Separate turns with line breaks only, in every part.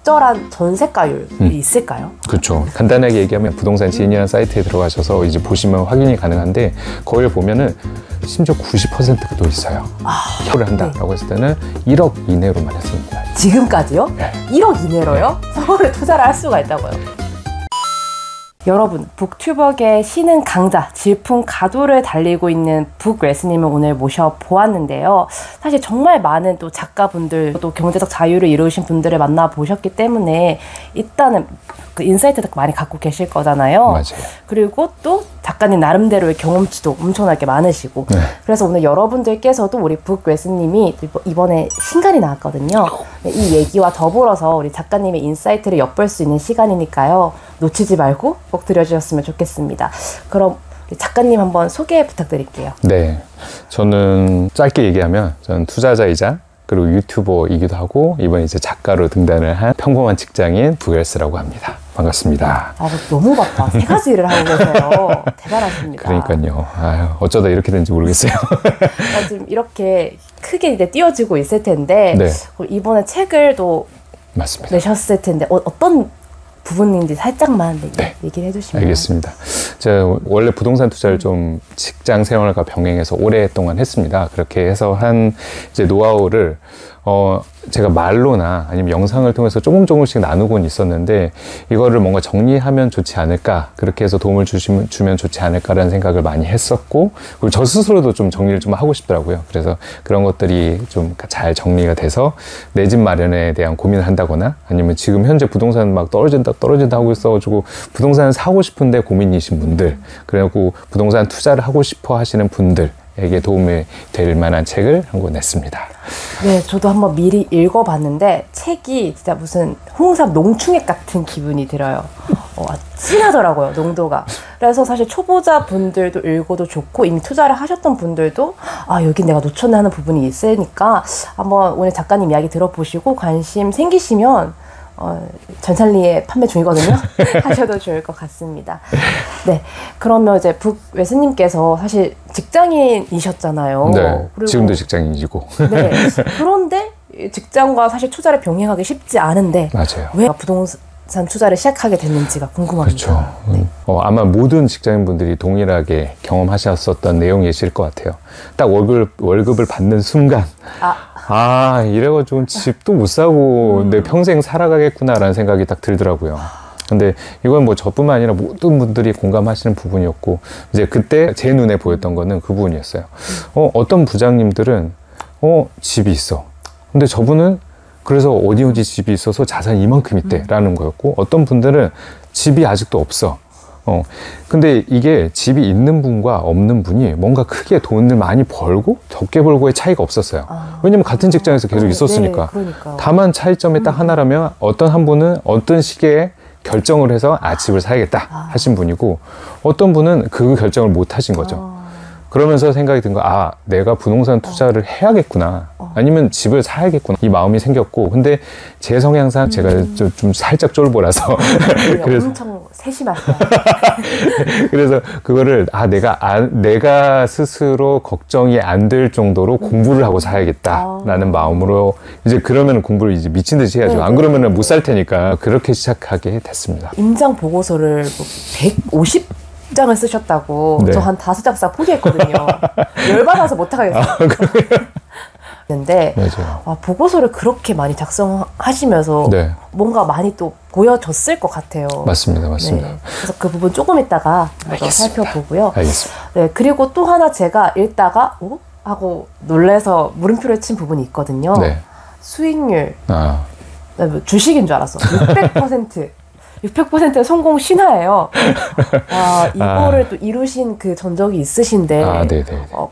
적절한 전세가율이 있을까요?
그렇죠. 간단하게 얘기하면 부동산 지인이라는 사이트에 들어가셔서 이제 보시면 확인이 가능한데 거기를 보면은 심지어 90%도 있어요. 를 한다라고 했을 때는 1억 이내로만 했습니다.
지금까지요?
네.
1억 이내로요? 서울에 투자를 할 수가 있다고요? 여러분, 북튜버계 신흥 강자, 질풍 가도를 달리고 있는 북레스님을 오늘 모셔보았는데요. 사실 정말 많은 또 작가분들, 또 경제적 자유를 이루신 분들을 만나보셨기 때문에 일단은 그 인사이트도 많이 갖고 계실 거잖아요.
맞아요. 그리고
또 작가님 나름대로의 경험치도 엄청나게 많으시고
네.
그래서 오늘 여러분들께서도 우리 북레스님이 이번에 신간이 나왔거든요. 이 얘기와 더불어서 우리 작가님의 인사이트를 엿볼 수 있는 시간이니까요. 놓치지 말고 꼭 들려주셨으면 좋겠습니다. 그럼 작가님 한번 소개 부탁드릴게요.
네, 저는 짧게 얘기하면 저는 투자자이자 그리고 유튜버이기도 하고 이번에 이제 작가로 등단을 한 평범한 직장인 북레스라고 합니다. 반갑습니다.
너무 바빠. 3가지 일을 하고 계세요. 대단하십니다.
그러니까요. 아유, 어쩌다 이렇게 된지 모르겠어요.
지금 이렇게 크게 이제 띄워지고 있을 텐데
네.
이번에 책을 또
맞습니다.
내셨을 텐데 어떤 부분인지 살짝만 얘기를 해주시면.
알겠습니다. 제가 원래 부동산 투자를 좀 직장 생활과 병행해서 오랫동안 했습니다. 그렇게 해서 한 이제 노하우를 제가 말로나 아니면 영상을 통해서 조금씩 나누곤 있었는데 이거를 뭔가 정리하면 좋지 않을까, 그렇게 해서 도움을 주면 좋지 않을까라는 생각을 많이 했었고, 그리고 저 스스로도 좀 정리를 좀 하고 싶더라고요. 그래서 그런 것들이 좀 잘 정리가 돼서 내 집 마련에 대한 고민을 한다거나 아니면 지금 현재 부동산 막 떨어진다 하고 있어가지고 부동산을 사고 싶은데 고민이신 분들, 그리고 부동산 투자를 하고 싶어 하시는 분들에게 도움이 될 만한 책을 한 권 냈습니다.
네, 저도 한번 미리 읽어봤는데 책이 진짜 무슨 홍삼 농축액 같은 기분이 들어요. 진하더라고요, 농도가. 그래서 사실 초보자 분들도 읽어도 좋고 이미 투자를 하셨던 분들도 여기 내가 놓쳤네 하는 부분이 있으니까 한번 오늘 작가님 이야기 들어보시고 관심 생기시면 전산리에 판매 중이거든요. 하셔도 좋을 것 같습니다. 네, 그러면 이제 북웨스님께서 사실 직장인이셨잖아요.
네,
그리고
지금도 직장인이고.
네, 그런데 직장과 사실 투자를 병행하기 쉽지 않은데
맞아요.
왜 부동산 투자를 시작하게 됐는지가 궁금합니다.
그렇죠.
네.
아마 모든 직장인분들이 동일하게 경험하셨었던 내용이실 것 같아요. 딱 월급을 받는 순간 이래가지고 집도 못 사고 내 평생 살아가겠구나라는 생각이 딱 들더라고요. 근데 이건 뭐 저뿐만 아니라 모든 분들이 공감하시는 부분이었고, 이제 그때 제 눈에 보였던 거는 그 부분이었어요. 어떤 부장님들은 집이 있어. 근데 저분은 그래서 어디 집이 있어서 자산이 이만큼 있대라는 거였고, 어떤 분들은 집이 아직도 없어. 근데 이게 집이 있는 분과 없는 분이 뭔가 크게 돈을 많이 벌고 적게 벌고의 차이가 없었어요. 왜냐면 같은 직장에서 계속 있었으니까.
네,
다만 차이점이 딱 하나라면 어떤 한 분은 어떤 시기에 결정을 해서 집을 사야겠다 하신 분이고, 어떤 분은 그 결정을 못 하신 거죠. 그러면서 생각이 든 거, 내가 부동산 투자를 해야겠구나, 아니면 집을 사야겠구나, 이 마음이 생겼고, 근데 제 성향상 제가 좀 살짝 쫄보라서
그래서 엄청 세심하세요.
그래서 그거를 내가 스스로 걱정이 안 될 정도로 공부를 하고 사야겠다라는 마음으로, 이제 그러면 공부를 이제 미친 듯이 해야죠. 안 그러면 못 살 테니까 그렇게 시작하게 됐습니다.
임장 보고서를 150장을 쓰셨다고.
네.
저 한 5장 포기했거든요. 열받아서 못하겠어요. 근데 보고서를 그렇게 많이 작성하시면서
네.
뭔가 많이 또 보여졌을 것 같아요.
맞습니다.
네. 그래서 그 부분 조금 이따가 더 살펴보고요.
알겠습니다.
네, 그리고 또 하나 제가 읽다가 하고 놀래서 물음표를 친 부분이 있거든요.
네.
수익률. 주식인 줄 알았어. 600% 성공 신화예요. 이거를 또 이루신 그 전적이 있으신데,
네네.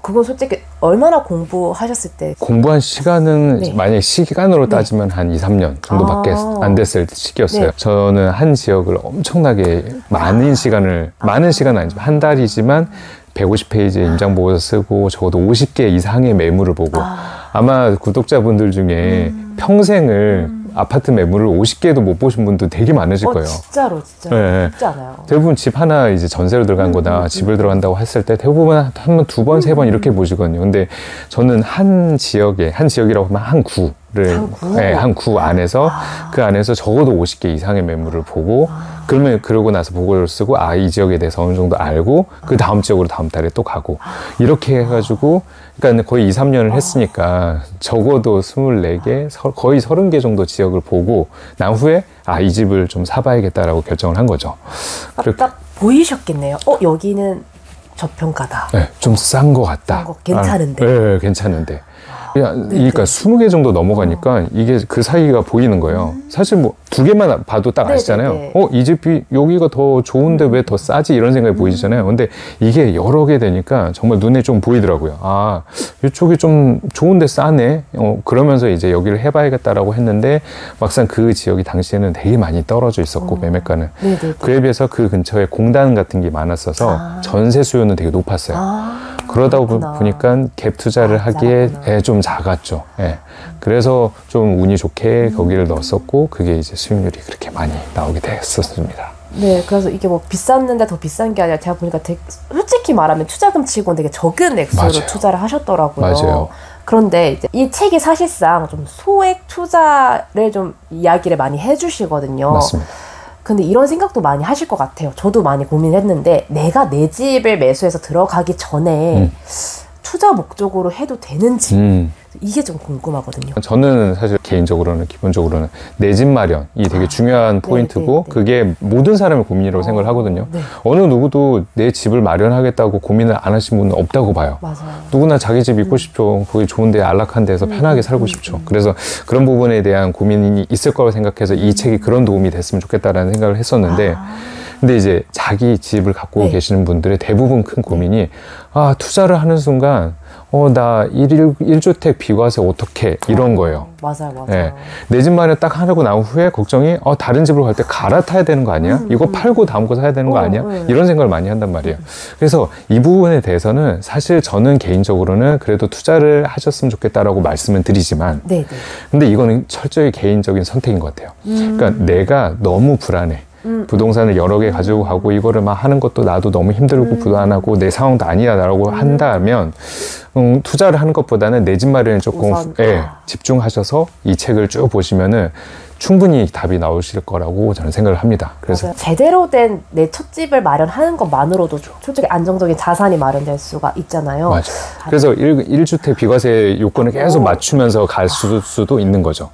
그건 솔직히 얼마나 공부하셨을 때?
공부한 시간은 만약에 시간으로 따지면 한 2, 3년 정도밖에 안 됐을 시기였어요.
네.
저는 한 지역을 엄청나게 많은 시간은 아니지만 한 달이지만 150페이지의 임장보고서 쓰고 적어도 50개 이상의 매물을 보고, 아마 구독자분들 중에 평생을 아파트 매물을 50개도 못 보신 분도 되게 많으실 거예요.
진짜로.
네.
쉽지 않아요.
대부분 집 하나 이제 전세로 들어간 거나 집을 들어간다고 했을 때 대부분 한 번, 두 번, 세 번 이렇게 보시거든요. 근데 저는 한 지역이라고 하면 한 구, 한 구 안에서 그 안에서 적어도 50개 이상의 매물을 보고 그러면 그러고 나서 보고를 쓰고 이 지역에 대해서 어느 정도 알고 그 다음 지역으로 다음 달에 또 가고 이렇게 해가지고 그러니까 거의 2, 3년을 했으니까 적어도 24개 거의 30개 정도 지역을 보고 난 후에 이 집을 좀 사봐야겠다라고 결정을 한 거죠.
딱 보이셨겠네요. 여기는 저평가다.
네, 좀 싼 거 같다.
괜찮은데.
네, 괜찮은데. 그러니까 20개 정도 넘어가니까 이게 그 사이가 보이는 거예요. 사실 뭐 2개만 봐도 딱 아시잖아요. 이 집이 여기가 더 좋은데 왜 더 싸지? 이런 생각이 보이잖아요. 근데 이게 여러 개 되니까 정말 눈에 좀 보이더라고요. 이쪽이 좀 좋은데 싸네. 그러면서 이제 여기를 해봐야겠다라고 했는데 막상 그 지역이 당시에는 되게 많이 떨어져 있었고 매매가는. 그에 비해서 그 근처에 공단 같은 게 많았어서 전세 수요는 되게 높았어요. 그러다 보니까 갭 투자를 하기에 좀 작았죠. 그래서 좀 운이 좋게 거기를 넣었었고 그게 이제 수익률이 그렇게 많이 나오게 됐었습니다.
네, 그래서 이게 뭐 비쌌는데 더 비싼 게 아니라 제가 보니까 되게 솔직히 말하면 투자금 치고는 되게 적은 액수로 투자를 하셨더라고요.
맞아요.
그런데 이제 이 책이 사실상 좀 소액 투자를 좀 이야기를 많이 해주시거든요.
맞습니다.
근데 이런 생각도 많이 하실 것 같아요. 저도 많이 고민했는데 내가 내 집을 매수해서 들어가기 전에 투자 목적으로 해도 되는지 이게 좀 궁금하거든요.
저는 사실 개인적으로는 기본적으로는 내 집 마련이 되게 중요한 포인트고 그게 모든 사람의 고민이라고 생각을 하거든요. 어느 누구도 내 집을 마련하겠다고 고민을 안 하신 분은 없다고 봐요.
맞아요.
누구나 자기 집 있고 싶죠. 거기 좋은데 안락한 데서 편하게 살고 싶죠. 그래서 그런 부분에 대한 고민이 있을 거라고 생각해서 이 책이 그런 도움이 됐으면 좋겠다라는 생각을 했었는데 근데 이제 자기 집을 갖고 계시는 분들의 대부분 큰 고민이 투자를 하는 순간 나 1주택 비과세 어떻게 이런 거예요.
맞아요.
내 집 마련 딱 하고 나온 후에 걱정이 다른 집으로 갈 때 갈아타야 되는 거 아니야? 이거 팔고 다음 거 사야 되는 거 아니야? 이런 생각을 많이 한단 말이에요. 그래서 이 부분에 대해서는 사실 저는 개인적으로는 그래도 투자를 하셨으면 좋겠다라고 말씀을 드리지만 근데 이거는 철저히 개인적인 선택인 것 같아요. 그러니까 내가 너무 불안해. 부동산을 여러 개 가지고 가고 이거를 막 하는 것도 나도 너무 힘들고 불안하고 내 상황도 아니다라고 한다면 투자를 하는 것보다는 내 집 마련에 조금 집중하셔서 이 책을 쭉 보시면은 충분히 답이 나오실 거라고 저는 생각을 합니다. 그래서
제대로 된 내 첫 집을 마련하는 것만으로도 솔직히 안정적인 자산이 마련될 수가 있잖아요.
맞아요. 그래서 1주택 비과세 요건을 계속 맞추면서 갈 수도 있는 거죠.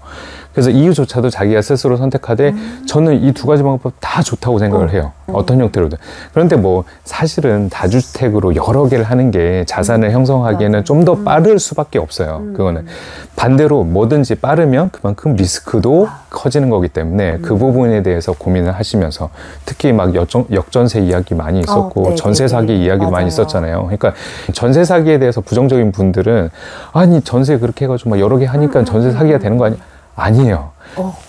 그래서 이유조차도 자기가 스스로 선택하되 저는 이 2가지 방법 다 좋다고 생각을 해요. 어떤 형태로든. 그런데 뭐 사실은 다주택으로 여러 개를 하는 게 자산을 형성하기에는 좀 더 빠를 수밖에 없어요. 그거는 반대로 뭐든지 빠르면 그만큼 리스크도 커지는 거기 때문에 그 부분에 대해서 고민을 하시면서 특히 막 역전세 이야기 많이 있었고 전세 사기 이야기도 많이 있었잖아요. 그러니까 전세 사기에 대해서 부정적인 분들은 아니 전세 그렇게 해가지고 막 여러 개 하니까 전세 사기가 되는 거 아니야? 아니에요.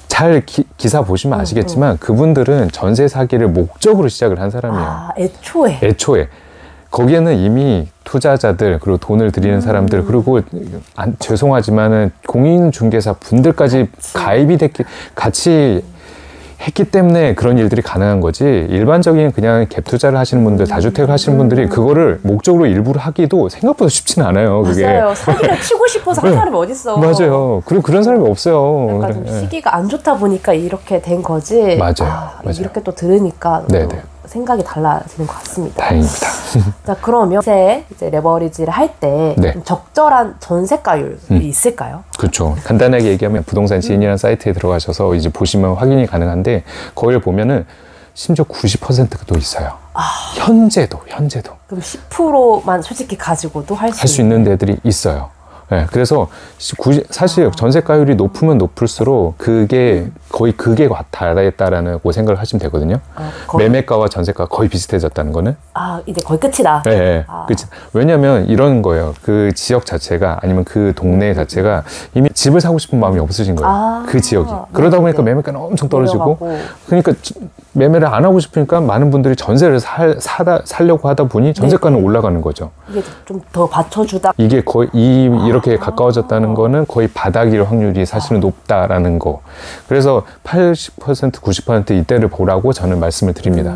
잘 기사 보시면 아시겠지만 그분들은 전세 사기를 목적으로 시작을 한 사람이에요. 애초에. 거기에는 이미 투자자들 그리고 돈을 들이는 사람들 그리고 죄송하지만은 공인중개사 분들까지 가입이 같이 했기 때문에 그런 일들이 가능한 거지 일반적인 그냥 갭 투자를 하시는 분들 다주택을 하시는 분들이 그거를 목적으로 일부러 하기도 생각보다 쉽지는 않아요. 그게.
맞아요. 사기를 치고 싶어서 한 사람이 어딨어.
맞아요. 그리고 그런 사람이 없어요.
그러니까 좀 시기가 안 좋다 보니까 이렇게 된 거지.
맞아요.
이렇게 또 들으니까 생각이 달라지는 것 같습니다.
다행입니다.
자, 그러면 이제 레버리지를 할 때 적절한 전세가율이 있을까요?
그렇죠. 간단하게 얘기하면 부동산 지인이라는 사이트에 들어가셔서 이제 보시면 확인이 가능한데 거기를 보면은 심지어 90%도 있어요. 현재도.
그럼 10%만 솔직히 가지고도 할
수 있는 데들이 있어요. 그래서 사실 전세가율이 높으면 높을수록 그게 거의 극에 달했다라는 생각을 하시면 되거든요. 매매가와 전세가가 거의 비슷해졌다는 거는.
이제 거의 끝이다.
끝이. 왜냐면 이런 거예요. 그 지역 자체가 아니면 그 동네 자체가 이미 집을 사고 싶은 마음이 없으신 거예요. 그 지역이. 그러다 보니까 매매가는 엄청 떨어지고. 그러니까 매매를 안 하고 싶으니까 많은 분들이 전세를 살려고 하다 보니 전세가는 올라가는 거죠.
이게 좀 더 받쳐주다.
이게 거의 이런 이렇게 가까워졌다는 거는 거의 바닥일 확률이 사실은 높다라는 거. 그래서 80%, 90% 이때를 보라고 저는 말씀을 드립니다.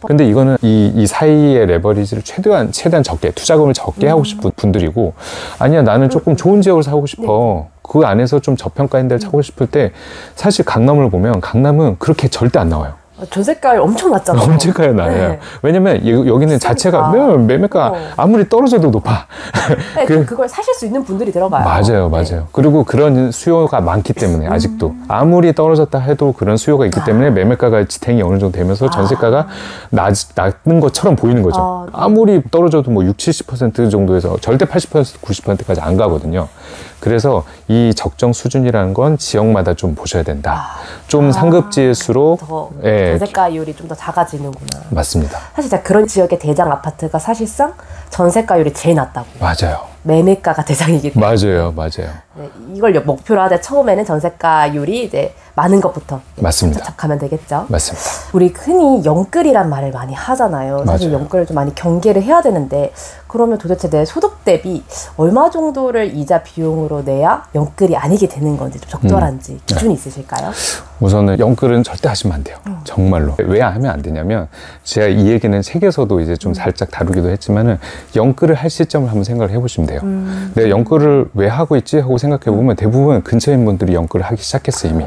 근데 이거는 이 사이의 레버리지를 최대한 적게, 투자금을 적게 하고 싶은 분들이고, 아니야, 나는 조금 좋은 지역을 사고 싶어. 그 안에서 좀 저평가인 데를 찾고 싶을 때, 사실 강남을 보면 강남은 그렇게 절대 안 나와요.
전세가율 엄청 낮잖아요.
엄청나게 낮아요. 네. 왜냐면 여기는 자체가 매매가 아무리 떨어져도 높아.
네, 그걸 사실 수 있는 분들이 들어가요.
맞아요, 맞아요. 네. 그리고 그런 수요가 많기 때문에 아직도 아무리 떨어졌다 해도 그런 수요가 있기 때문에 매매가가 지탱이 어느 정도 되면서 전세가가 낮은 것처럼 보이는 거죠. 아무리 떨어져도 뭐 60, 70% 정도에서 절대 80%, 90%까지 안 가거든요. 그래서 이 적정 수준이라는 건 지역마다 좀 보셔야 된다. 좀 상급지일수록
전세가율이 좀 더 작아지는구나.
맞습니다.
사실 진짜 그런 지역의 대장 아파트가 사실상 전세가율이 제일 낮다고.
맞아요.
매매가가 대장이기 때문에.
맞아요.
네, 이걸 목표로 하되 처음에는 전세가율이 이제 많은 것부터
맞습니다.
착착하면 되겠죠.
맞습니다.
우리 흔히 영끌이란 말을 많이 하잖아요. 사실
맞아요.
영끌을 좀 많이 경계를 해야 되는데, 그러면 도대체 내 소득 대비 얼마 정도를 이자 비용으로 내야 영끌이 아니게 되는 건지 좀 적절한지 기준이 있으실까요?
우선은 영끌은 절대 하시면 안 돼요. 정말로. 왜 하면 안 되냐면, 제가 이 얘기는 책에서도 이제 좀 살짝 다루기도 했지만은, 영끌을 할 시점을 한번 생각을 해보시면 돼요. 내가 영끌을 왜 하고 있지? 하고 생각해보면 대부분 근처에 있는 분들이 영끌을 하기 시작했어요, 이미.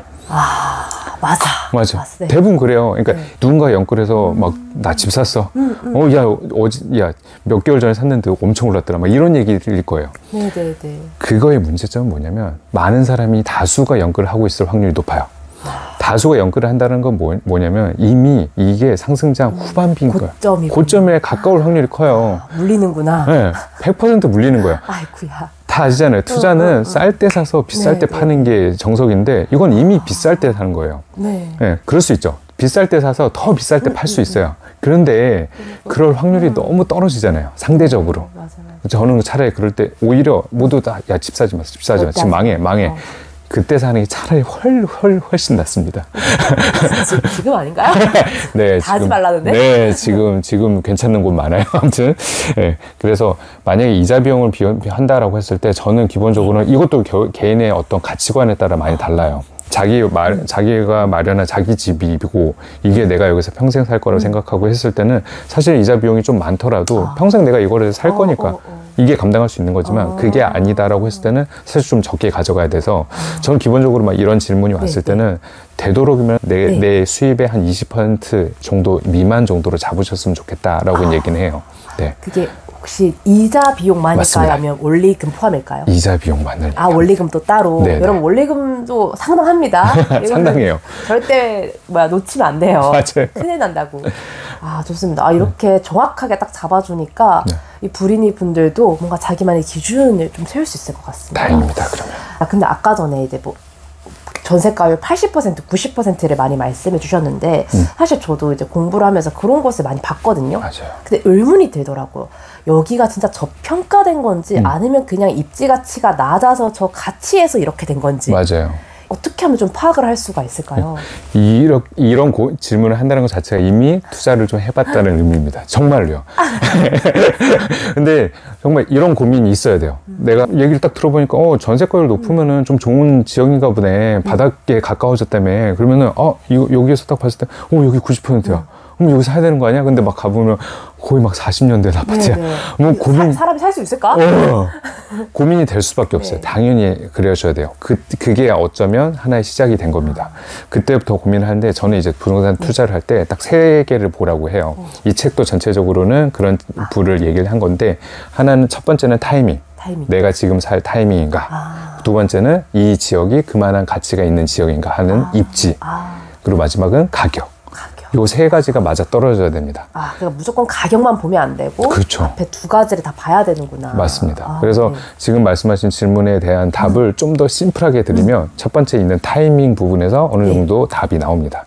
맞아.
네. 대부분 그래요. 그러니까 누군가 영끌해서 막 나 집 샀어. 야, 몇 개월 전에 샀는데 엄청 올랐더라. 막 이런 얘기일 거예요.
네네네.
그거의 문제점은 뭐냐면, 많은 사람이 다수가 영끌을 하고 있을 확률이 높아요. 다수가 영끌을 한다는 건 뭐냐면, 이미 이게 상승장 후반기인 거예요. 고점에 가까울 확률이 커요.
물리는구나.
네, 100% 물리는 거예요.
아이쿠야.
다 아시잖아요. 투자는 쌀 때 사서 비쌀 때 파는 게 정석인데, 이건 이미 비쌀 때 사는 거예요. 네, 그럴 수 있죠. 비쌀 때 사서 더 비쌀 때 팔 수 있어요. 그런데 그럴 확률이 너무 떨어지잖아요, 상대적으로.
맞아요.
저는 차라리 그럴 때 오히려 모두 다, 야, 집 사지 마, 지금 망해. 그때 사는 게 차라리 훨씬 낫습니다.
지금 아닌가요?
네,
다 하지 말라는데?
네, 지금 괜찮은 곳 많아요. 아무튼. 네, 그래서 만약에 이자 비용을 한다라고 했을 때, 저는 기본적으로는 이것도 개인의 어떤 가치관에 따라 많이 달라요. 자기가 마련한 자기 집이고, 이게 내가 여기서 평생 살 거라고 생각하고 했을 때는, 사실 이자 비용이 좀 많더라도 평생 내가 이거를 살 거니까 이게 감당할 수 있는 거지만, 그게 아니다라고 했을 때는 사실 좀 적게 가져가야 돼서, 저는 기본적으로 막 이런 질문이 왔을 때는 되도록이면 내 수입의 한 20% 정도 미만 정도로 잡으셨으면 좋겠다라고 얘기는 해요. 네.
그게 혹시 이자 비용만일까요?
맞습니다.
아니면 원리금 포함일까요?
이자 비용만을.
원리금도 따로.
네네.
여러분, 원리금도 상당합니다.
상당해요.
절대 놓치면 안 돼요.
맞아요.
큰일 난다고. 좋습니다. 이렇게 정확하게 딱 잡아주니까 이 불인이 분들도 뭔가 자기만의 기준을 좀 세울 수 있을 것 같습니다.
다행입니다. 그러면.
근데 아까 전에 이제 전세가율 80%, 90%를 많이 말씀해 주셨는데, 사실 저도 이제 공부를 하면서 그런 것을 많이 봤거든요.
맞아요.
근데 의문이 들더라고요. 여기가 진짜 저평가된 건지, 아니면 그냥 입지 가치가 낮아서 저 가치에서 이렇게 된 건지.
맞아요.
어떻게 하면 좀 파악을 할 수가 있을까요?
이런 질문을 한다는 것 자체가 이미 투자를 좀 해봤다는 의미입니다. 정말로요. 근데 정말 이런 고민이 있어야 돼요. 내가 얘기를 딱 들어보니까 전세가율 높으면은 좀 좋은 지역인가 보네. 바닥에 가까워졌다며. 그러면은 여기에서 딱 봤을 때 여기 90%야. 그럼 여기 사야 되는 거 아니야? 근데 막 가보면 거의 막 40년대 아파트야. 뭐
사람이 살 수 있을까?
고민이 될 수밖에 없어요. 당연히 그러셔야 돼요. 그게 어쩌면 하나의 시작이 된 겁니다. 그때부터 고민을 하는데, 저는 이제 부동산 투자를 할 때 딱 세 개를 보라고 해요. 이 책도 전체적으로는 그런 부를 얘기를 한 건데, 하나는, 첫 번째는 타이밍. 내가 지금 살 타이밍인가. 두 번째는 이 지역이 그만한 가치가 있는 지역인가 하는 입지. 그리고 마지막은 가격. 요 세 가지가 맞아 떨어져야 됩니다.
그러니까 무조건 가격만 보면 안 되고,
그렇죠.
앞에 두 가지를 다 봐야 되는구나.
맞습니다. 그래서 지금 말씀하신 질문에 대한 답을 좀 더 심플하게 드리면, 첫 번째 있는 타이밍 부분에서 어느 정도 답이 나옵니다.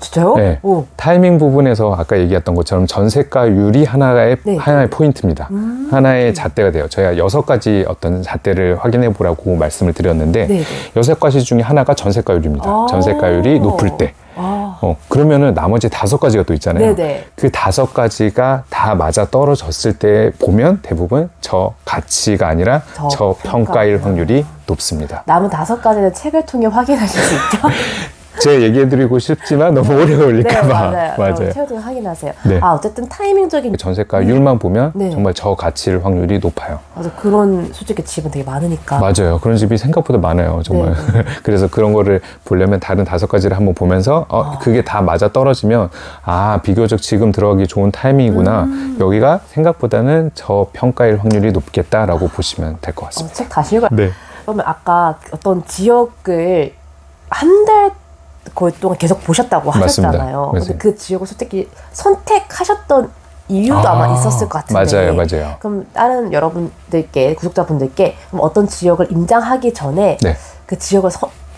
진짜요?
네. 타이밍 부분에서 아까 얘기했던 것처럼 전세가율이 하나의 포인트입니다. 하나의 잣대가 돼요. 저희가 6가지 어떤 잣대를 확인해 보라고 말씀을 드렸는데, 6가지 중에 하나가 전세가율입니다. 전세가율이 높을 때. 그러면은 나머지 5가지가 또 있잖아요.
네네.
그 5가지가 다 맞아 떨어졌을 때 보면 대부분 저가치가 아니라 저평가일 확률이 높습니다.
남은 5가지는 책을 통해 확인하실 수 있죠?
제가 얘기해드리고 싶지만 너무 오래 걸릴까봐.
네, 맞아요. 책을 통해 확인하세요.
네.
어쨌든 타이밍적인
전세가율만 보면 정말 저가치일 확률이 높아요.
맞아, 그런 솔직히 집은 되게 많으니까.
맞아요. 그런 집이 생각보다 많아요. 정말. 그래서 그런 거를 보려면 다른 5가지를 한번 보면서 그게 다 맞아 떨어지면 비교적 지금 들어가기 좋은 타이밍이구나. 여기가 생각보다는 저평가일 확률이 높겠다라고 보시면 될 것 같습니다.
책 다시 읽어요.
네.
그러면 아까 어떤 지역을 한 달 거의 동안 계속 보셨다고 하셨잖아요. 근데 그 지역을 솔직히 선택하셨던 이유도 아마 있었을 것 같은데.
맞아요.
그럼 다른 여러분들께, 구독자분들께 그럼 어떤 지역을 임장하기 전에 그 지역을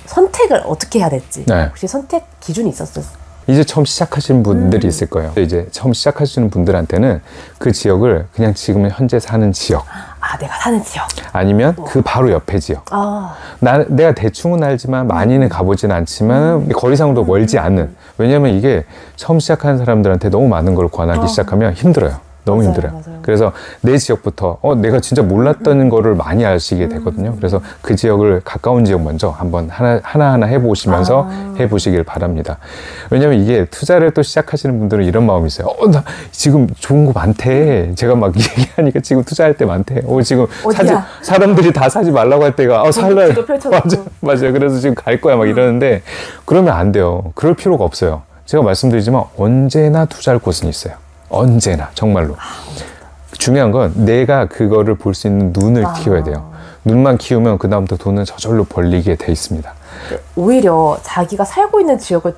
선택을 어떻게 해야 될지 혹시 선택 기준이 있었어요?
이제 처음 시작하시는 분들이 있을 거예요. 이제 처음 시작하시는 분들한테는 그 지역을 그냥 지금 현재 사는 지역,
내가 사는 지역,
아니면 그 바로 옆에 지역. 내가 대충은 알지만 많이는 가보진 않지만 거리상으로 멀지 않는. 왜냐면 이게 처음 시작하는 사람들한테 너무 많은 걸 권하기 시작하면 힘들어요. 너무 힘들어요.
맞아요.
그래서 내 지역부터 내가 진짜 몰랐던 거를 많이 아시게 되거든요. 그래서 그 지역을 가까운 지역 먼저 한번 하나하나 해보시면서 해보시길 바랍니다. 왜냐면 이게 투자를 또 시작하시는 분들은 이런 마음이 있어요. 나 지금 좋은 거 많대. 제가 막 얘기하니까 지금 투자할 때 많대. 지금 사람들이 다 사지 말라고 할 때가 살래. 맞아요. 그래서 지금 갈 거야 막 이러는데 그러면 안 돼요. 그럴 필요가 없어요. 제가 말씀드리지만 언제나 투자할 곳은 있어요. 언제나 정말로. 중요한 건 내가 그거를 볼 수 있는 눈을 키워야 돼요. 눈만 키우면 그 다음부터 돈은 저절로 벌리게 돼 있습니다.
오히려 자기가 살고 있는 지역을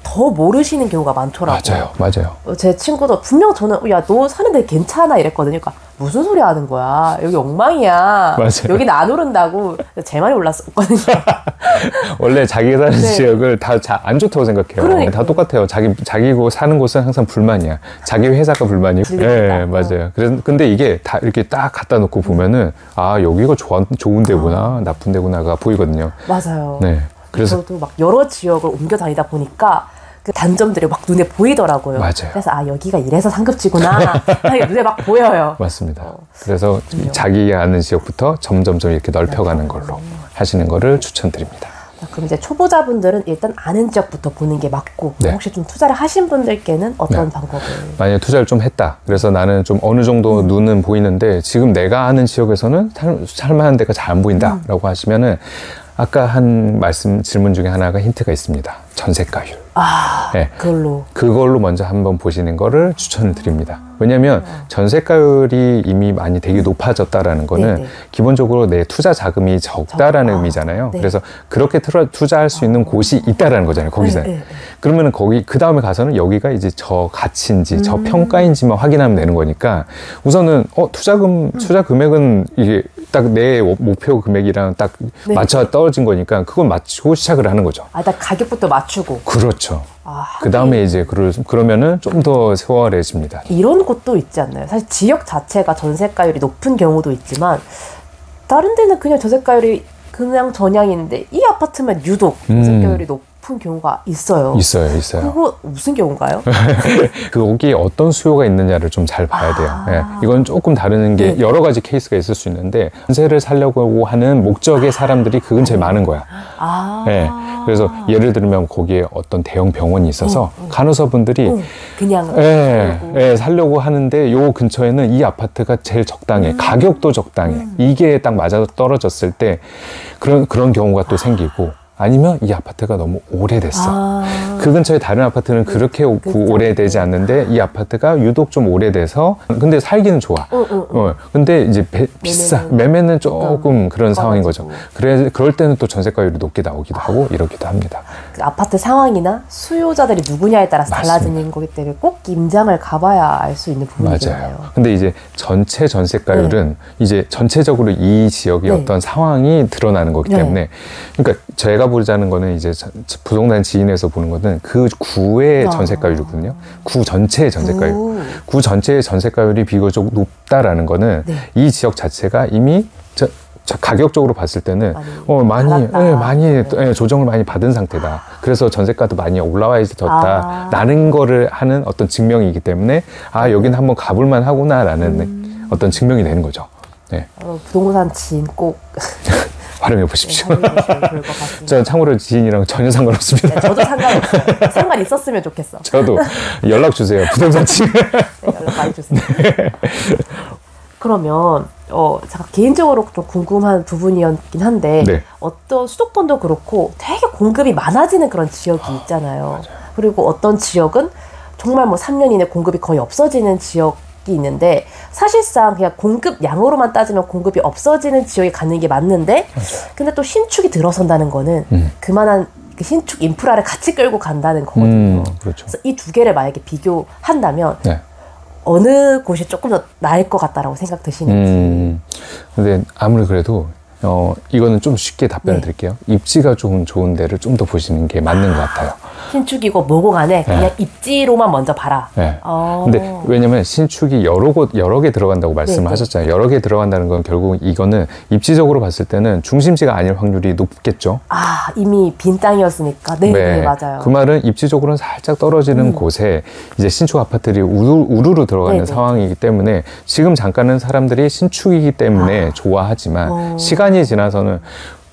더 모르시는 경우가 많더라고요.
맞아요.
제 친구도 분명 저는 너 사는 데 괜찮아 이랬거든요. 그러니까 무슨 소리 하는 거야. 여기 엉망이야. 여기는 안 오른다고 제 말이 올랐었거든요.
원래 자기가 사는 지역을 다 안 좋다고 생각해요. 다 똑같아요. 자기고 사는 곳은 항상 불만이야. 자기 회사가 불만이고. 맞아요. 근데 이게 다 이렇게 딱 갖다 놓고 보면은 여기가 좋은 데구나, 나쁜 데구나가 보이거든요.
맞아요.
그래서
저도 막 여러 지역을 옮겨 다니다 보니까 그 단점들이 막 눈에 보이더라고요.
맞아요.
그래서 여기가 이래서 상급지구나 눈에 막 보여요.
맞습니다. 그래서 자기가 아는 지역부터 점점 이렇게 넓혀가는 걸로 하시는 거를 추천드립니다.
그럼 이제 초보자분들은 일단 아는 지역부터 보는 게 맞고 혹시 좀 투자를 하신 분들께는 어떤 방법을?
만약에 투자를 좀 했다. 그래서 나는 좀 어느 정도 눈은 보이는데 지금 내가 아는 지역에서는 살만한 데가 잘 안 보인다 라고 하시면은 아까 한 질문 중에 하나가 힌트가 있습니다. 전세가율. 그걸로 먼저 한번 보시는 거를 추천을 드립니다. 왜냐면 전세가율이 이미 많이 되게 높아졌다라는 거는 기본적으로 내 투자 자금이 적다라는 의미잖아요. 그래서 그렇게 투자할 수 있는 곳이 있다라는 거잖아요. 거기서는. 그러면은 그 다음에 가서는 여기가 이제 저가치인지 저평가인지만 확인하면 되는 거니까 우선은 투자 금액은 이게 딱 내 목표 금액이랑 딱 맞춰 떨어진 거니까 그걸 맞추고 시작을 하는 거죠.
일단 가격부터 맞추고.
그렇죠. 그 다음에 이제 그러면은 좀 더 수월해집니다.
이런 곳도 있지 않나요? 사실 지역 자체가 전세가율이 높은 경우도 있지만 다른 데는 그냥 전세가율이 그냥 전향인데 이 아파트만 유독 전세가율이 높은 경우가 있어요.
있어요.
그거 무슨 경우인가요?
거기에 어떤 수요가 있느냐를 좀 잘 봐야 돼요. 이건 조금 다른 게 여러 가지 케이스가 있을 수 있는데 전세를 살려고 하는 목적의 사람들이 그 근처에 많은 거야. 그래서 예를 들면 거기에 어떤 대형 병원이 있어서 간호사분들이
그냥
살려고 하는데 요 근처에는 이 아파트가 제일 적당해. 가격도 적당해. 이게 딱 맞아 떨어졌을 때 그런 경우가 또 생기고 아니면 이 아파트가 너무 오래됐어. 그 근처에 다른 아파트는 그렇게 오래되지 않는데 이 아파트가 유독 좀 오래돼서 근데 살기는 좋아. 근데 이제 비싸. 매매는 조금 그런 상황인 거죠. 그럴 때는 또 전세가율이 높게 나오기도 하고 이러기도 합니다.
그 아파트 상황이나 수요자들이 누구냐에 따라서 달라지는 거기 때문에 꼭 임장을 가봐야 알 수 있는 부분이잖아요.
맞아요. 근데 이제 전체 전세가율은 이제 전체적으로 이 지역의 어떤 상황이 드러나는 거기 때문에 그러니까 제가 보자는 거는 이제 부동산 지인에서 보는 거는 그 구의 전세가율이거든요. 구 전체의 전세가율. 구 전체의 전세가율이 비교적 높다라는 거는 이 지역 자체가 이미 가격적으로 봤을 때는 많이 조정을 많이 받은 상태다. 그래서 전세가도 많이 올라와야졌다 라는 거를 하는 어떤 증명이기 때문에 여기는 한번 가볼만 하구나라는 어떤 증명이 되는 거죠. 네.
부동산 지인 꼭
활용해 보십시오. 저 참고로 지인이랑 전혀 상관없습니다.
네, 저도 상관없어요. 상관 있었으면 좋겠어.
저도 연락 주세요. 부동산 지인.
네, 연락 많이 주세요. 네. 그러면 제가 개인적으로 좀 궁금한 부분이었긴 한데 네. 어떤 수도권도 그렇고 되게 공급이 많아지는 그런 지역이 있잖아요.
맞아요.
그리고 어떤 지역은 정말 뭐 3년 이내 공급이 거의 없어지는 지역이 있는데 사실상 그냥 공급량으로만 따지면 공급이 없어지는 지역에 가는 게 맞는데 맞아요. 근데 또 신축이 들어선다는 거는 그만한 신축 인프라를 같이 끌고 간다는 거거든요.
그렇죠.
그래서 이 두 개를 만약에 비교한다면
네.
어느 곳이 조금 더 나을 것 같다라고 생각 드시는지.
근데 아무리 그래도 이거는 좀 쉽게 답변을 드릴게요. 입지가 좀 좋은 데를 좀 더 보시는 게 맞는 것 같아요.
신축이고 뭐고 간에 그냥 입지로만 먼저 봐라.
네. 근데 왜냐면 신축이 여러 개 들어간다고 말씀을 하셨잖아요. 여러 개 들어간다는 건 결국 이거는 입지적으로 봤을 때는 중심지가 아닐 확률이 높겠죠.
이미 빈 땅이었으니까. 네, 맞아요.
그 말은 입지적으로는 살짝 떨어지는 곳에 이제 신축 아파트들이 우르르 들어가는 상황이기 때문에 지금 잠깐은 사람들이 신축이기 때문에 좋아하지만 시간이 지나서는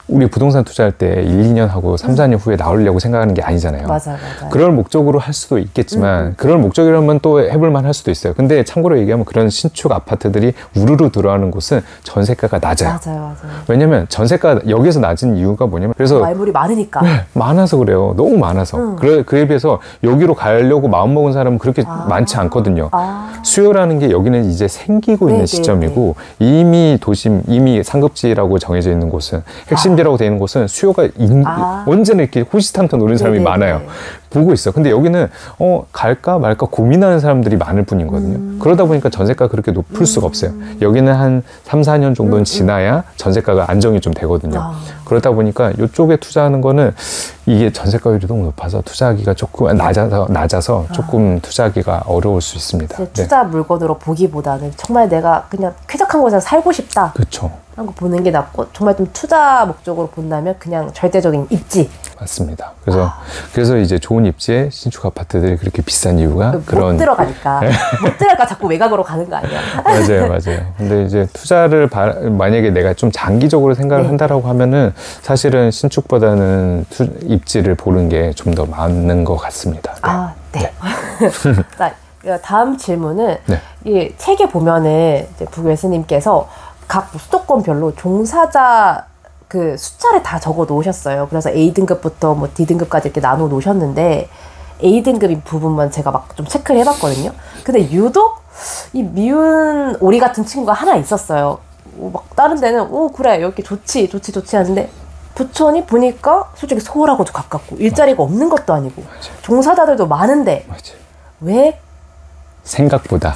우리 부동산 투자할 때 1, 2년 하고 3, 4년 후에 나오려고 생각하는 게 아니잖아요.
맞아요.
그럴 목적으로 할 수도 있겠지만 그럴 목적이라면 또 해볼만 할 수도 있어요. 근데 참고로 얘기하면 그런 신축 아파트들이 우르르 들어가는 곳은 전세가가 낮아요.
맞아요.
왜냐면 전세가 여기서 낮은 이유가 뭐냐면 그래서
말물이 많으니까.
네, 많아서 그래요. 너무 많아서. 그에 비해서 여기로 가려고 마음먹은 사람은 그렇게 많지 않거든요. 수요라는 게 여기는 이제 생기고 있는 시점이고 이미 이미 상급지라고 정해져 있는 곳은 핵심 지라고 되어 있는 곳은 수요가 언제나 이렇게 호시탐탐 노리는 사람이 많아요. 보고 있어. 근데 여기는 갈까 말까 고민하는 사람들이 많을 뿐이거든요. 그러다 보니까 전세가가 그렇게 높을 수가 없어요. 여기는 한 3, 4년 정도는 지나야 전세가가 안정이 좀 되거든요. 그러다 보니까 이쪽에 투자하는 거는 이게 전세가율이 너무 높아서 투자하기가 조금 낮아서 조금 투자하기가 어려울 수 있습니다.
투자 물건으로 보기보다는 정말 내가 그냥 쾌적한 곳에서 살고 싶다.
그렇죠.
하는 거 보는 게 낫고 정말 좀 투자 목적으로 본다면 그냥 절대적인 입지.
맞습니다. 그래서 이제 좋은 입지에 신축 아파트들이 그렇게 비싼 이유가
못 들어가니까 자꾸 외곽으로 가는 거 아니야?
맞아요. 근데 이제 투자를 만약에 내가 좀 장기적으로 생각을 한다라고 하면은 사실은 신축보다는 입지를 보는 게 좀 더 맞는 것 같습니다.
자, 다음 질문은 이 책에 보면은 이제 부교수님께서 각 수도권별로 종사자 그 숫자를 다 적어 놓으셨어요. 그래서 A등급부터 뭐 D등급까지 이렇게 나눠 놓으셨는데 A등급인 부분만 제가 막 좀 체크를 해봤거든요. 근데 유독 이 미운 오리 같은 친구가 하나 있었어요. 막 다른 데는 그래 여기 좋지 하는데 부천이 보니까 솔직히 서울하고도 가깝고 일자리가 없는 것도 아니고 종사자들도 많은데 왜
생각보다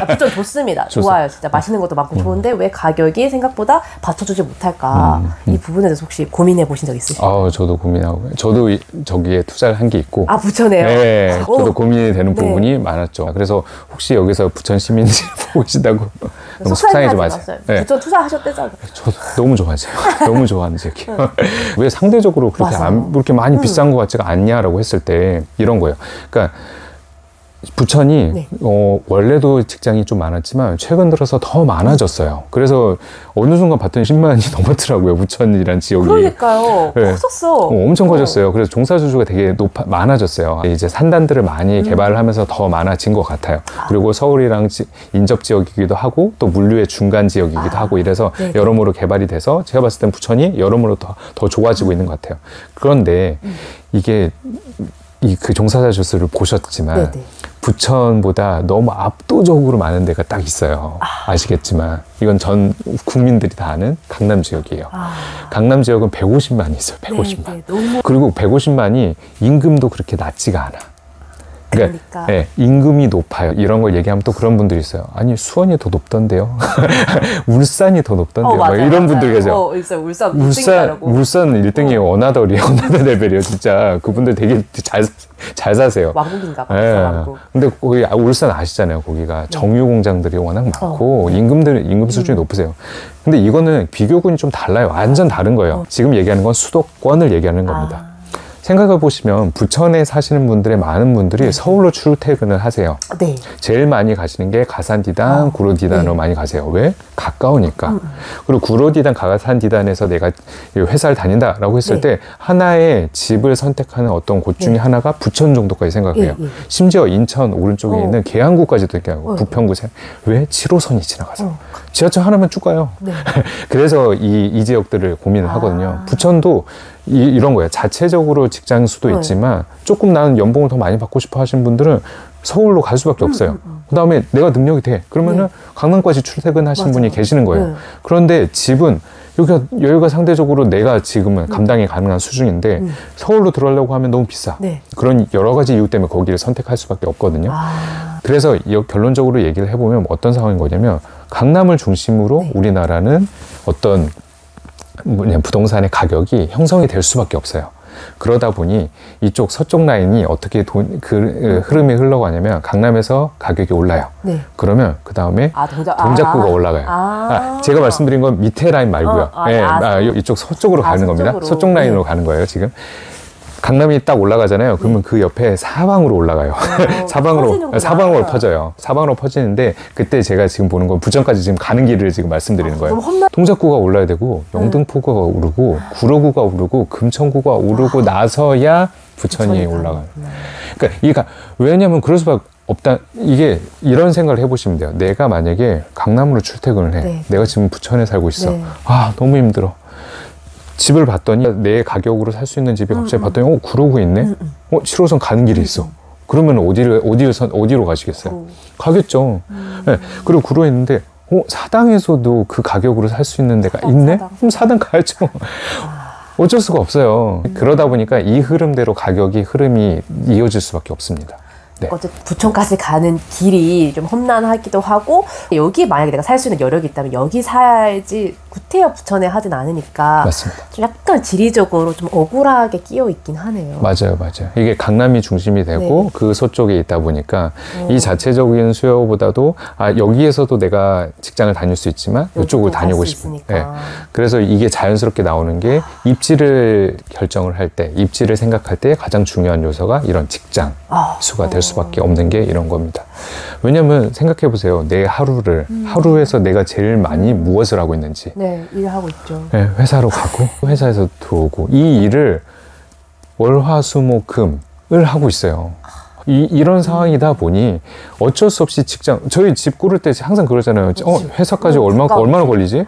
부천 좋습니다. 좋아요. 진짜 맛있는 것도 많고 좋은데 왜 가격이 생각보다 받쳐주지 못할까? 이 부분에 대해서 혹시 고민해 보신 적 있으신가요?
저도 고민하고 저도 저기에 투자를 한 게 있고
부천에요?
네, 저도 고민이 되는 부분이 많았죠. 그래서 혹시 여기서 부천 시민들이 보고 계신다고 너무 속상해지 마세요.
부천 투자하셨대잖아요.
저도 너무 좋아하세요. 너무 좋아하는 지역이에요. 왜 상대적으로 그렇게 많이 비싼 것 같지가 않냐라고 했을 때 이런 거예요. 그러니까 부천이 원래도 직장이 좀 많았지만 최근 들어서 더 많아졌어요. 그래서 어느 순간 봤더니 10만이 넘었더라고요. 부천이란 지역이.
그러니까요. 커졌어.
엄청 커졌어요. 그래서 종사수주가 되게 많아졌어요. 이제 산단들을 많이 개발을 하면서 더 많아진 것 같아요. 그리고 서울이랑 인접 지역이기도 하고 또 물류의 중간 지역이기도 하고 이래서 여러모로 개발이 돼서 제가 봤을 땐 부천이 여러모로 더 좋아지고 있는 것 같아요. 그런데 이게 그 종사자 수를 보셨지만 부천보다 너무 압도적으로 많은 데가 딱 있어요. 아시겠지만 이건 전 국민들이 다 아는 강남 지역이에요. 강남 지역은 150만이 있어요. 150만. 그리고 150만이 임금도 그렇게 낮지가 않아.
그러니까.
네, 임금이 높아요. 이런 걸 얘기하면 또 그런 분들이 있어요. 아니 수원이 더 높던데요. 울산이 더 높던데요.
맞아요,
이런
맞아요.
분들 계세요.
있어요. 울산 1등이라고.
울산 1등이에요. 어나더리에요. 어나더 레벨이에요. 진짜 그분들 되게 잘 사세요.
왕국인가 봐요.
네.
왕국.
근데 거기 울산 아시잖아요. 거기가 정유 공장들이 워낙 많고 임금 수준이 높으세요. 근데 이거는 비교군이 좀 달라요. 완전 다른 거예요. 지금 얘기하는 건 수도권을 얘기하는 겁니다. 생각해 보시면 부천에 사시는 분들의 많은 분들이 서울로 출퇴근을 하세요.
네.
제일 많이 가시는 게 가산디단, 구로디단으로 많이 가세요. 왜? 가까우니까. 그리고 구로디단, 가산디단에서 내가 회사를 다닌다라고 했을 때 하나의 집을 선택하는 어떤 곳 중에 하나가 부천 정도까지 생각해요. 심지어 인천 오른쪽에 있는 계양구까지도 얘기하고 부평구. 왜? 7호선이 지나가서. 지하철 하나만 쭉 가요.
네.
그래서 이 지역들을 고민을 하거든요. 부천도 이런 거예요. 자체적으로 직장 수도 있지만 조금 나는 연봉을 더 많이 받고 싶어 하시는 분들은 서울로 갈 수밖에 없어요. 그 다음에 내가 능력이 돼. 그러면은 강남까지 출퇴근하시는 분이 계시는 거예요. 그런데 집은 여기가 상대적으로 내가 지금은 감당이 가능한 수준인데 서울로 들어가려고 하면 너무 비싸. 그런 여러 가지 이유 때문에 거기를 선택할 수밖에 없거든요. 그래서 결론적으로 얘기를 해보면 어떤 상황인 거냐면 강남을 중심으로 우리나라는 어떤 부동산의 가격이 형성이 될 수밖에 없어요. 그러다 보니 이쪽 서쪽 라인이 어떻게 흐름이 흘러가냐면 강남에서 가격이 올라요. 그러면 그 다음에 동작구가 올라가요. 제가 말씀드린 건 밑에 라인 말고요. 이쪽 서쪽으로 가는 겁니다. 서쪽 라인으로 가는 거예요, 지금. 강남이 딱 올라가잖아요. 그러면 그 옆에 사방으로 올라가요. 사방으로 퍼져요. 사방으로 퍼지는데 그때 제가 지금 보는 건 부천까지 지금 가는 길을 지금 말씀드리는 거예요. 동작구가 올라야 되고 영등포구가 오르고 구로구가 오르고 금천구가 오르고 나서야 부천이 올라가요. 그러니까 왜냐면 그럴 수밖에 없다. 이게 이런 생각을 해보시면 돼요. 내가 만약에 강남으로 출퇴근을 해. 내가 지금 부천에 살고 있어. 너무 힘들어. 집을 봤더니 내 가격으로 살 수 있는 집이 갑자기 봤더니 구로구에 있네? 7호선 가는 길이 있어. 그러면 어디로 가시겠어요? 가겠죠. 네. 그리고 구로에 있는데 사당에서도 그 가격으로 살 수 있는 데가 있네? 그럼 사당 가야죠. 어쩔 수가 없어요. 그러다 보니까 이 흐름대로 흐름이 이어질 수밖에 없습니다.
어쨌든 부천까지 가는 길이 좀 험난하기도 하고 여기 만약에 내가 살 수 있는 여력이 있다면 여기 살지 구태여 부천에 하진 않으니까
맞습니다.
좀 약간 지리적으로 좀 억울하게 끼어 있긴 하네요.
맞아요. 이게 강남이 중심이 되고 그 서쪽에 있다 보니까 이 자체적인 수요보다도 여기에서도 내가 직장을 다닐 수 있지만 이쪽을 다니고 싶은. 그래서 이게 자연스럽게 나오는 게 입지를 결정을 할 때, 입지를 생각할 때 가장 중요한 요소가 이런 직장 수가 될 수밖에 없는 게 이런 겁니다. 왜냐면 생각해 보세요. 내 하루에서 내가 제일 많이 무엇을 하고 있는지.
일을 하고 있죠.
회사로 가고 회사에서 들어오고 이 일을 월화수목금을 하고 있어요. 이런 상황이다 보니 어쩔 수 없이 저희 집 고를 때 항상 그러잖아요. 회사까지 얼마나 걸리지?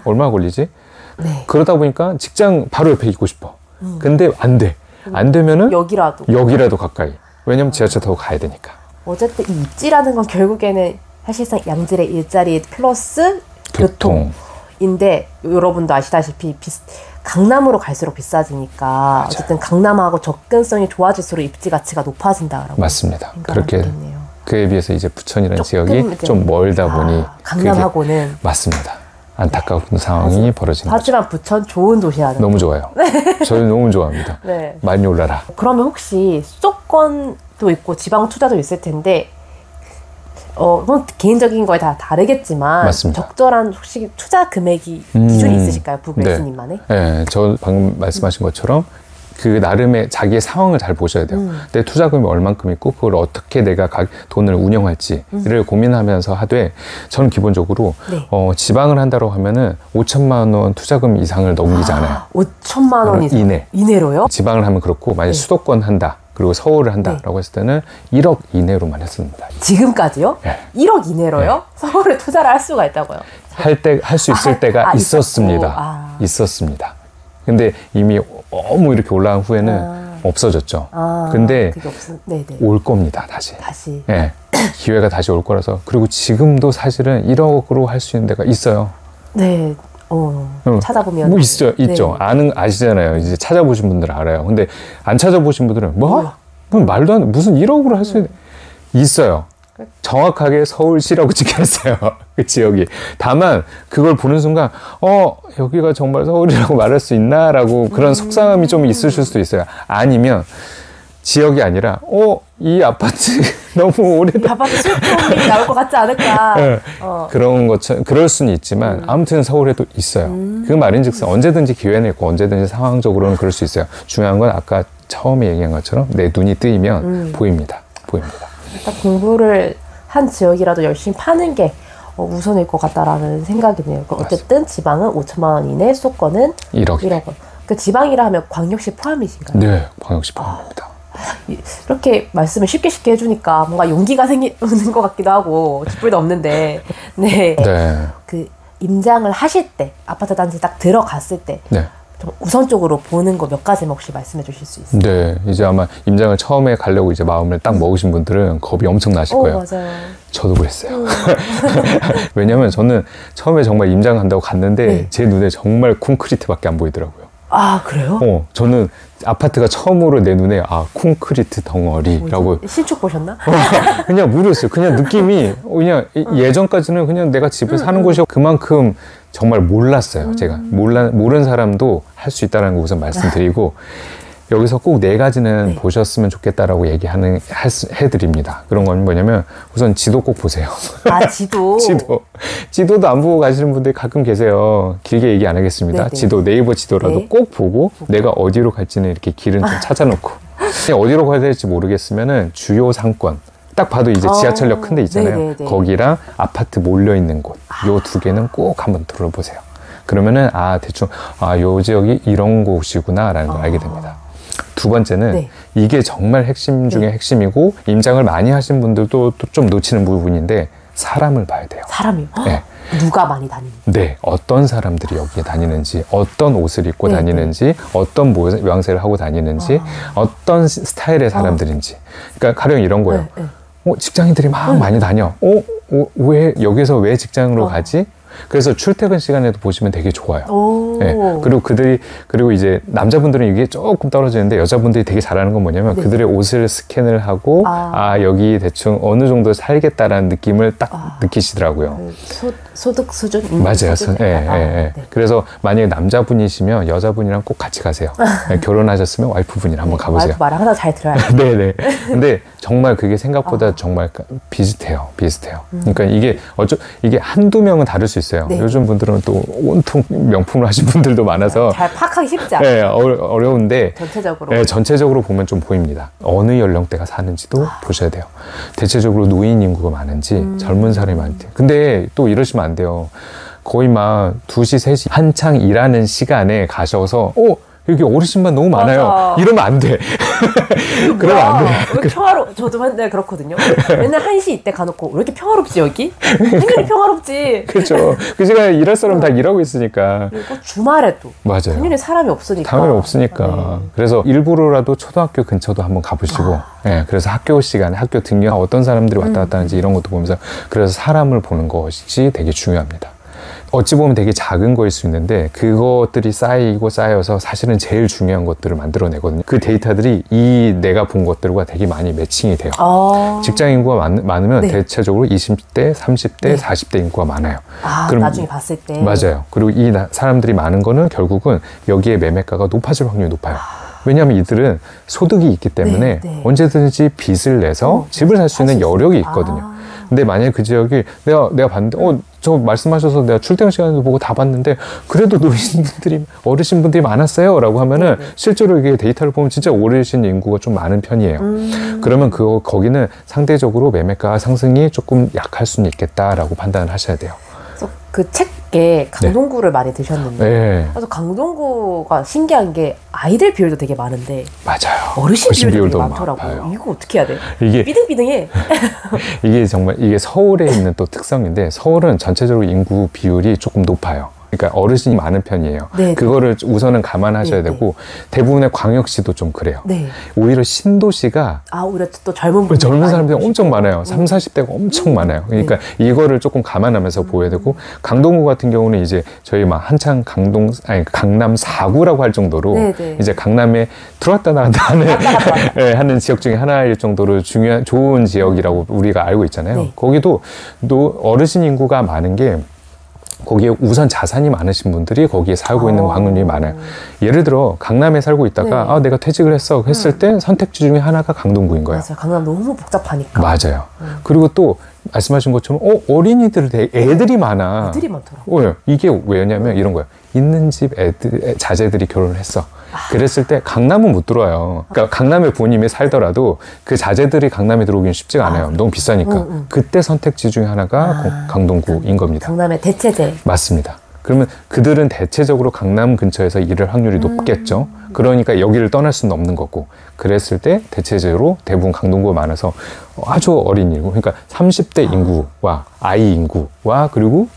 그러다 보니까 직장 바로 옆에 있고 싶어. 근데 안 돼. 안 되면은 여기라도 가까이. 왜냐면 지하철 타고 가야 되니까.
어쨌든 이 입지라는 건 결국에는 사실상 양질의 일자리 플러스 교통인데 여러분도 아시다시피 강남으로 갈수록 비싸지니까 어쨌든 강남하고 접근성이 좋아질수록 입지 가치가 높아진다라고.
맞습니다. 그렇게 되겠네요. 그에 비해서 이제 부천이라는 지역이 좀 멀다 보니
강남하고는
맞습니다. 안타까운 상황이 벌어지는 거죠.
하지만 부천 좋은 도시라는
너무 좋아요. 저는 너무 좋아합니다. 많이 올라라.
그러면 혹시 수도권도 있고 지방 투자도 있을 텐데 개인적인 거에 다 다르겠지만
맞습니다.
적절한 혹시 투자 금액이 기준이 있으실까요? 북레스님만의?
저 방금 말씀하신 것처럼 그 나름의 자기의 상황을 잘 보셔야 돼요. 내 투자금이 얼만큼 있고 그걸 어떻게 내가 돈을 운영할지를 고민하면서 하되 저는 기본적으로 지방을 한다고 하면은 5천만 원 투자금 이상을 넘기지 않아요.
5천만 원 이내로요?
지방을 하면 그렇고 만약 수도권 한다. 그리고 서울을 한다라고 했을 때는 1억 이내로만 했습니다.
지금까지요? 1억 이내로요? 서울에 투자를 할 수가 있다고요?
할 수 있을 때가 있었습니다. 있었습니다. 근데 이미 너무 이렇게 올라간 후에는 없어졌죠. 근데 올 겁니다. 다시. 기회가 다시 올 거라서. 그리고 지금도 사실은 1억으로 할 수 있는 데가 있어요.
찾아보면
있죠. 아시잖아요. 이제 찾아보신 분들은 알아요. 근데 안 찾아보신 분들은 말도 안 돼. 무슨 1억으로 할 수 있는 있어요. 정확하게 서울시라고 찍혀있어요. 그 지역이. 다만 그걸 보는 순간 여기가 정말 서울이라고 말할 수 있나? 라고 그런 속상함이 좀 있으실 수도 있어요. 아니면 지역이 아니라 이 아파트 너무 오래된
아파트 실종이 나올 것 같지 않을까.
네. 그런 것처럼 그럴 수는 있지만 아무튼 서울에도 있어요. 그 말인즉슨 언제든지 기회는 있고 언제든지 상황적으로는 그럴 수 있어요. 중요한 건 아까 처음에 얘기한 것처럼 내 눈이 뜨이면 보입니다.
일단 공부를 한 지역이라도 열심히 파는 게 우선일 것 같다라는 생각이 드네요. 어쨌든 지방은 5천만 원 이내, 수도권은 1억 원. 그 지방이라 하면 광역시 포함이신가요?
네, 광역시 포함입니다.
이렇게 말씀을 쉽게 해주니까 뭔가 용기가 생기는 것 같기도 하고 뒷불도 없는데 네. 그 임장을 하실 때 아파트 단지 딱 들어갔을 때 좀 우선적으로 보는 거 몇 가지만 혹시 말씀해 주실 수 있어요?
네, 이제 아마 임장을 처음에 가려고 이제 마음을 딱 먹으신 분들은 겁이 엄청 나실 거예요.
맞아요.
저도 그랬어요. 왜냐면 저는 처음에 정말 임장 간다고 갔는데 제 눈에 정말 콘크리트밖에 안 보이더라고요.
아, 그래요?
저는 아파트가 처음으로 내 눈에 콘크리트 덩어리라고.
신축 보셨나?
그냥 모르겠어요. 그냥 느낌이 그냥 예전까지는 그냥 내가 집을 사는 곳이 그만큼 정말 몰랐어요. 제가 모르는 사람도 할 수 있다는 거 우선 말씀드리고 여기서 꼭 4가지는 보셨으면 좋겠다라고 해드립니다. 그런 건 뭐냐면 우선 지도 꼭 보세요.
아, 지도?
지도도 안 보고 가시는 분들이 가끔 계세요. 길게 얘기 안 하겠습니다. 지도, 네이버 지도라도 꼭 보고 내가 어디로 갈지는 이렇게 길은 좀 찾아놓고 어디로 가야 될지 모르겠으면은 주요 상권 딱 봐도 이제 지하철역 큰 데 있잖아요. 거기랑 아파트 몰려있는 곳 요 2개는 꼭 한번 둘러보세요. 그러면은 대충 요 지역이 이런 곳이구나 라는 걸 알게 됩니다. 2번째는 이게 정말 핵심 중에 핵심이고 임장을 많이 하신 분들도 또 좀 놓치는 부분인데 사람을 봐야 돼요.
사람이요?
네.
누가 많이 다니는지?
네, 어떤 사람들이 여기에 다니는지, 어떤 옷을 입고 다니는지, 어떤 모양새를 하고 다니는지, 어떤 스타일의 사람들인지. 그러니까 가령 이런 거예요. 직장인들이 막 많이 다녀. 왜 여기서 왜 직장으로 가지? 그래서 출퇴근 시간에도 보시면 되게 좋아요. 네. 그리고 이제 남자분들은 이게 조금 떨어지는데 여자분들이 되게 잘하는 건 뭐냐면 그들의 옷을 스캔을 하고 여기 대충 어느 정도 살겠다라는 느낌을 딱 느끼시더라고요.
소득 수준?
맞아요. 그래서 만약에 남자분이시면 여자분이랑 꼭 같이 가세요. 결혼하셨으면 와이프분이랑 한번 가보세요.
와이프 말을 항상 잘 들어야 돼요.
네네. 근데 정말 그게 생각보다 정말 비슷해요. 그러니까 이게 한두 명은 다를 수 있어요. 요즘 분들은 또 온통 명품을 하신 분들도 많아서
잘 파악하기 쉽지 않아요.
어려운데
전체적으로
보면 좀 보입니다. 어느 연령대가 사는지도 보셔야 돼요. 대체적으로 노인 인구가 많은지 젊은 사람이 많은지. 근데 또 이러시면 안 돼요. 거의 막 2시, 3시 한창 일하는 시간에 가셔서 여기 어르신만 너무 많아요. 이러면 안 돼. 그러면 안 돼.
왜 이렇게 저도 맨날 그렇거든요. 맨날 1시 이때 가놓고 왜 이렇게 평화롭지 여기? 당연히 평화롭지.
그렇죠. 그 시간에 일할 사람 다 일하고 있으니까.
그리고 주말에도.
맞아요.
당연히 사람이 없으니까.
그래서 일부러라도 초등학교 근처도 한번 가보시고 그래서 학교 시간에 학교 등교 어떤 사람들이 왔다 갔다 하는지 이런 것도 보면서 그래서 사람을 보는 것이 되게 중요합니다. 어찌 보면 되게 작은 거일 수 있는데 그것들이 쌓여서 사실은 제일 중요한 것들을 만들어내거든요. 그 데이터들이 내가 본 것들과 되게 많이 매칭이 돼요. 직장 인구가 많으면 대체적으로 20대, 30대, 40대 인구가 많아요.
그럼 나중에 봤을 때.
맞아요. 그리고 이 사람들이 많은 거는 결국은 여기에 매매가가 높아질 확률이 높아요. 왜냐하면 이들은 소득이 있기 때문에 언제든지 빚을 내서 집을 살 수 있는 여력이 있거든요. 근데 만약에 그 지역이 내가 봤는데 저 말씀하셔서 내가 출퇴근 시간도 보고 다 봤는데 그래도 어르신분들이 많았어요 라고 하면은 실제로 이게 데이터를 보면 진짜 어르신 인구가 좀 많은 편이에요. 그러면 거기는 상대적으로 매매가 상승이 조금 약할 수는 있겠다라고 판단을 하셔야 돼요.
그 책에 강동구를 많이 드셨는데 그래서 강동구가 신기한 게 아이들 비율도 되게 많은데
맞아요.
어르신 비율도 되게 많더라고요. 이거 어떻게 해야 돼? 이게 삐등삐등해.
이게 정말 서울에 있는 또 특성인데 서울은 전체적으로 인구 비율이 조금 높아요. 그러니까 어르신이 많은 편이에요.
네.
그거를 우선은 감안하셔야
네.
되고 대부분의 광역시도 좀 그래요.
네.
오히려 신도시가
오히려 또 젊은 분들
젊은 사람들이 엄청 많아요. 30, 40대가 엄청 많아요. 그러니까 이거를 조금 감안하면서 보여야 되고 강동구 같은 경우는 이제 저희 막 한창 강남 4구라고 할 정도로
네네.
이제 강남에 들어왔다 나갔다 하는 지역 중에 하나일 정도로 좋은 지역이라고 우리가 알고 있잖아요.
네.
거기도 또 어르신 인구가 많은 게 거기에 우선 자산이 많으신 분들이 거기에 살고 있는 확률이 많아요. 예를 들어 강남에 살고 있다가
네.
내가 퇴직을 했을 때 선택지 중에 하나가 강동구인 거예요.
맞아요. 강남 너무 복잡하니까.
맞아요. 그리고 또 말씀하신 것처럼 어린이들 애들이 많아.
애들이 많더라고요.
이게 왜냐면 이런 거예요. 있는 집 자제들이 결혼을 했어. 그랬을 때 강남은 못 들어와요. 그러니까 강남에 부모님이 살더라도 그 자제들이 강남에 들어오기는 쉽지가 않아요. 너무 비싸니까. 그때 선택지 중에 하나가 강동구인 겁니다.
강남의 대체제.
맞습니다. 그러면 그들은 대체적으로 강남 근처에서 일할 확률이 높겠죠. 그러니까 여기를 떠날 수는 없는 거고. 그랬을 때 대체적으로 대부분 강동구가 많아서 아주 어린 인구, 그러니까 30대 인구와 아이 인구와 그리고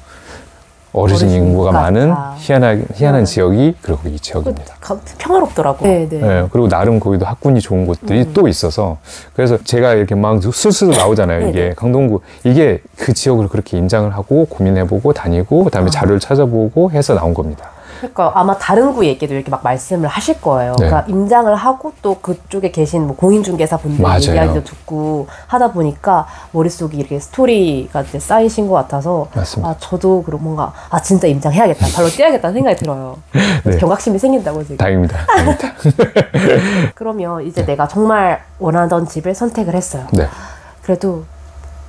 어르신 인구가 많은 희한한 지역이 그리고 이 지역입니다.
평화롭더라고요.
네, 그리고 나름 거기도 학군이 좋은 곳들이 또 있어서 그래서 제가 이렇게 막 술술 나오잖아요. 이게 강동구 이게 그 지역을 그렇게 임장을 하고 고민해보고 다니고 그다음에 자료를 찾아보고 해서 나온 겁니다.
그러니까 아마 다른 구 얘기도 이렇게 막 말씀을 하실 거예요.
네.
그러니까 임장을 하고 또 그쪽에 계신 뭐 공인중개사 분들 이야기도 듣고 하다 보니까 머릿속에 이렇게 스토리가 이제 쌓이신 것 같아서
맞습니다.
저도 그럼 뭔가 진짜 임장해야겠다. 발로 뛰어야겠다는 생각이 들어요.
네.
경각심이 생긴다고 지금.
다행입니다.
그러면 이제 내가 정말 원하던 집을 선택을 했어요.
네.
그래도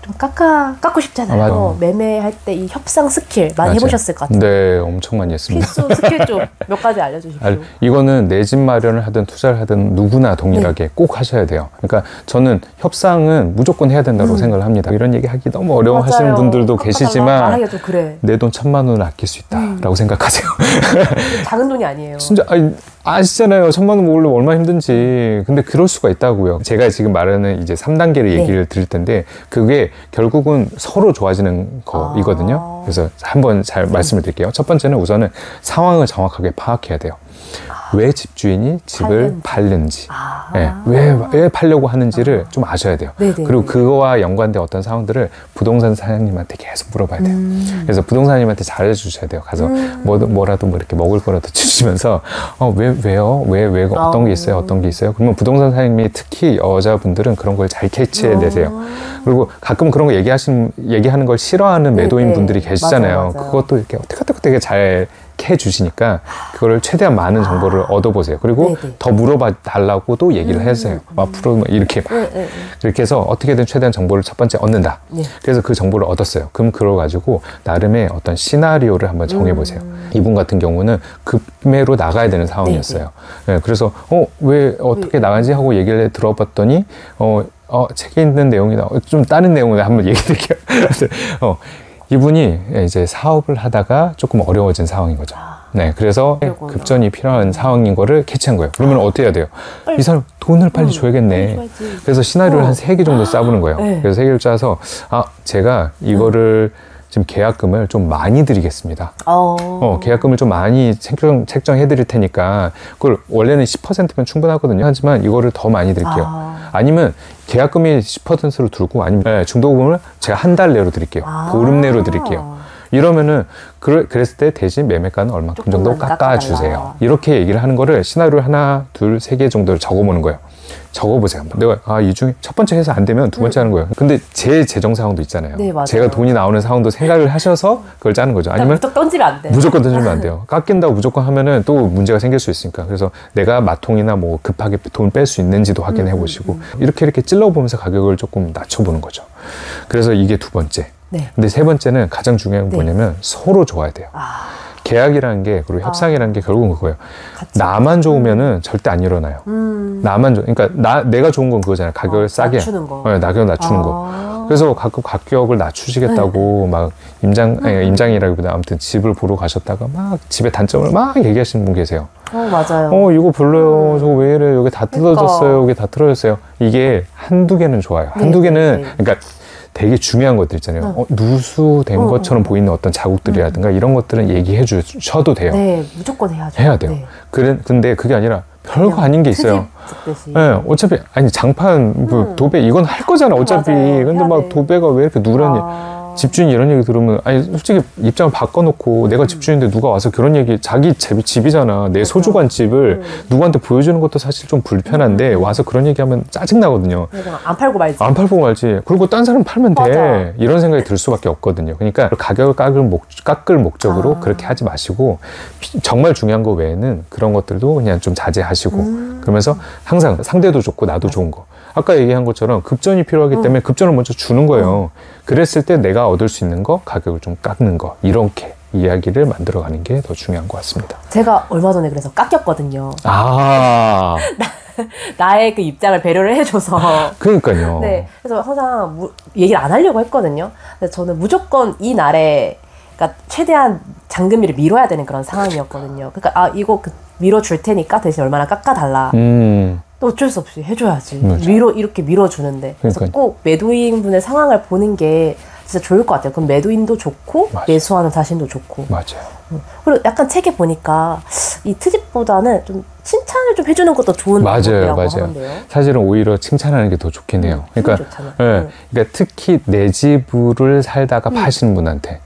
좀 깎고 싶잖아요. 매매할 때 이 협상 스킬 많이 해보셨을 것 같아요.
네, 엄청 많이 했습니다.
필수 스킬 좀 몇 가지 알려주십시오.
이거는 내 집 마련을 하든 투자를 하든 누구나 동일하게 꼭 하셔야 돼요. 그러니까 저는 협상은 무조건 해야 된다고 생각을 합니다. 이런 얘기 하기 너무 어려워하시는 분들도 계시지만
그래.
내 돈 1,000만 원을 아낄 수 있다라고 생각하세요.
작은 돈이 아니에요.
진짜 아시잖아요. 1,000만 원 모으려면 얼마나 힘든지. 근데 그럴 수가 있다고요. 제가 지금 말하는 이제 3단계를 얘기를 드릴 텐데 그게 결국은 서로 좋아지는 거이거든요. 그래서 한번 잘 말씀을 드릴게요. 첫 번째는 우선은 상황을 정확하게 파악해야 돼요. 왜 집주인이 집을 팔는지, 왜 팔려고 하는지를 좀 아셔야 돼요. 그리고 그거와 연관된 어떤 상황들을 부동산 사장님한테 계속 물어봐야 돼요. 그래서 부동산님한테 잘해주셔야 돼요. 가서 뭐라도 뭐 이렇게 먹을 거라도 주시면서 왜요? 왜 어떤 게 있어요? 어떤 게 있어요? 그러면 부동산 사장님이 특히 여자분들은 그런 걸 잘 캐치해내세요. 그리고 가끔 그런 거 얘기하는 걸 싫어하는 매도인 분들이 계시잖아요. 맞아. 그것도 이렇게 어떻게 잘 해주시니까 그거를 최대한 많은 정보를 얻어보세요. 그리고 더 물어봐 달라고도 얘기를 해주세요. 앞으로 이렇게 그렇게 해서 어떻게든 최대한 정보를 첫 번째 얻는다. 그래서 그 정보를 얻었어요. 그럼 그걸 가지고 나름의 어떤 시나리오를 한번 정해보세요. 이분 같은 경우는 급매로 나가야 되는 상황이었어요. 그래서 왜 어떻게 나가지 하고 얘기를 들어봤더니 책에 있는 내용이다. 좀 다른 내용을 한번 얘기 드릴게요. 이분이 이제 사업을 하다가 조금 어려워진 상황인 거죠. 네, 그래서 급전이 필요한 상황인 거를 캐치한 거예요. 그러면 어떻게 해야 돼요? 이 사람 돈을 빨리 줘야겠네. 그래서 시나리오를 한 3개 정도 짜보는 거예요. 그래서 3개를 짜서 제가 이거를 지금 계약금을 좀 많이 드리겠습니다. 계약금을 좀 많이 책정해 드릴 테니까 그걸 원래는 10%면 충분하거든요. 하지만 이거를 더 많이 드릴게요. 아니면 계약금이 10%로 두고 아니면 중도금을 제가 한 달 내로 드릴게요. 보름 내로 드릴게요. 이러면은 그랬을 때 대신 매매가는 얼마큼 정도 깎아주세요. 이렇게 얘기를 하는 거를 시나리오 하나, 둘, 3개 정도를 적어보는 거예요. 적어보세요. 내가 이 중에 첫 번째 해서 안 되면 두 번째 하는 거예요. 근데 제 재정 상황도 있잖아요. 제가 돈이 나오는 상황도 생각을 하셔서 그걸 짜는 거죠. 아니면
무조건 던지면 안 돼요.
무조건 던지면 안 돼요. 깎인다고 무조건 하면은 또 문제가 생길 수 있으니까. 그래서 내가 마통이나 뭐 급하게 돈 뺄 수 있는지도 확인해 보시고 이렇게 찔러보면서 가격을 조금 낮춰보는 거죠. 그래서 이게 두 번째. 근데 세 번째는 가장 중요한 건 뭐냐면 서로 좋아야 돼요. 계약이라는 게 그리고 협상이라는 게 결국은 그거예요. 나만 좋으면은 절대 안 일어나요. 그러니까 내가 좋은 건 그거잖아요. 가격을 싸게
낮추는 거.
가격을 낮추는 거. 그래서 가격을 낮추시겠다고 막 임장이라기보다 아무튼 집을 보러 가셨다가 막 집의 단점을 막 얘기하시는 분 계세요.
맞아요.
이거 별로요. 저거 왜 이래? 여기 다 뜯어졌어요. 여기 다 틀어졌어요. 이게 한두 개는 좋아요. 한두 개는 그러니까 되게 중요한 것들 있잖아요. 누수된 것처럼 보이는 어떤 자국들이라든가 이런 것들은 얘기해 주셔도 돼요.
네, 무조건 해야죠.
해야 돼요.
네.
근데 그게 아니라 별거 아닌 게 있어요. 네, 어차피 아니 장판 뭐 도배 이건 할 거잖아 어차피.
맞아요.
근데 막 도배가 왜 이렇게 누런지 집주인이 이런 얘기 들으면 아니 솔직히 입장을 바꿔놓고 내가 집주인인데 누가 와서 그런 얘기 자기 집이잖아 내 소중한 집을 누구한테 보여주는 것도 사실 좀 불편한데 와서 그런 얘기하면 짜증 나거든요.
안 팔고 말지.
안 팔고 말지. 그리고 딴 사람 팔면 돼.
맞아.
이런 생각이 들 수밖에 없거든요. 그러니까 가격을 깎을 목적으로 그렇게 하지 마시고 정말 중요한 거 외에는 그런 것들도 그냥 좀 자제하시고 그러면서 항상 상대도 좋고 나도 좋은 거. 아까 얘기한 것처럼 급전이 필요하기 때문에 급전을 먼저 주는 거예요. 그랬을 때 내가 얻을 수 있는 거 가격을 좀 깎는 거 이렇게 이야기를 만들어가는 게 더 중요한 것 같습니다.
제가 얼마 전에 그래서 깎였거든요.
아
나의 그 입장을 배려를 해줘서.
그러니까요.
네, 그래서 항상 얘기를 안 하려고 했거든요. 근데 저는 무조건 이 날에 그러니까 최대한 잔금비를 미뤄야 되는 그런 상황이었거든요. 그러니까 이거 밀어줄 테니까 대신 얼마나 깎아달라. 또 어쩔 수 없이 해줘야지. 이렇게 밀어주는데. 그래서 꼭 매도인분의 상황을 보는 게 진짜 좋을 것 같아요. 그럼 매도인도 좋고 맞아요. 매수하는 자신도 좋고.
맞아요.
그리고 약간 책에 보니까 이 트집보다는 좀 칭찬을 좀 해주는 것도 좋은 방법이라고 하는데요.
사실은 오히려 칭찬하는 게 더 좋긴 해요. 그러니까, 그러니까 특히 내 집을 살다가 파시는 분한테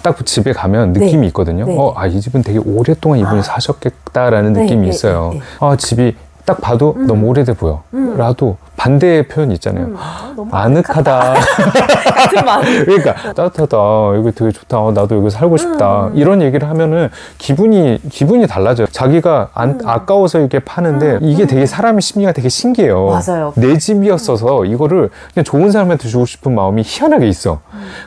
딱 집에 가면 느낌이 있거든요. 이 집은 되게 오랫동안 이분이 사셨겠다라는 느낌이 있어요. 집이 딱 봐도 너무 오래돼 보여. 라도 반대의 표현이 있잖아요.
너무
아늑하다.
같은 마음.
그러니까 따뜻하다. 여기 되게 좋다. 나도 여기 살고 싶다. 이런 얘기를 하면은 기분이 달라져요. 자기가 아까워서 이렇게 파는데 이게 되게 사람의 심리가 되게 신기해요.
맞아요.
내 집이었어서 이거를 그냥 좋은 사람한테 주고 싶은 마음이 희한하게 있어.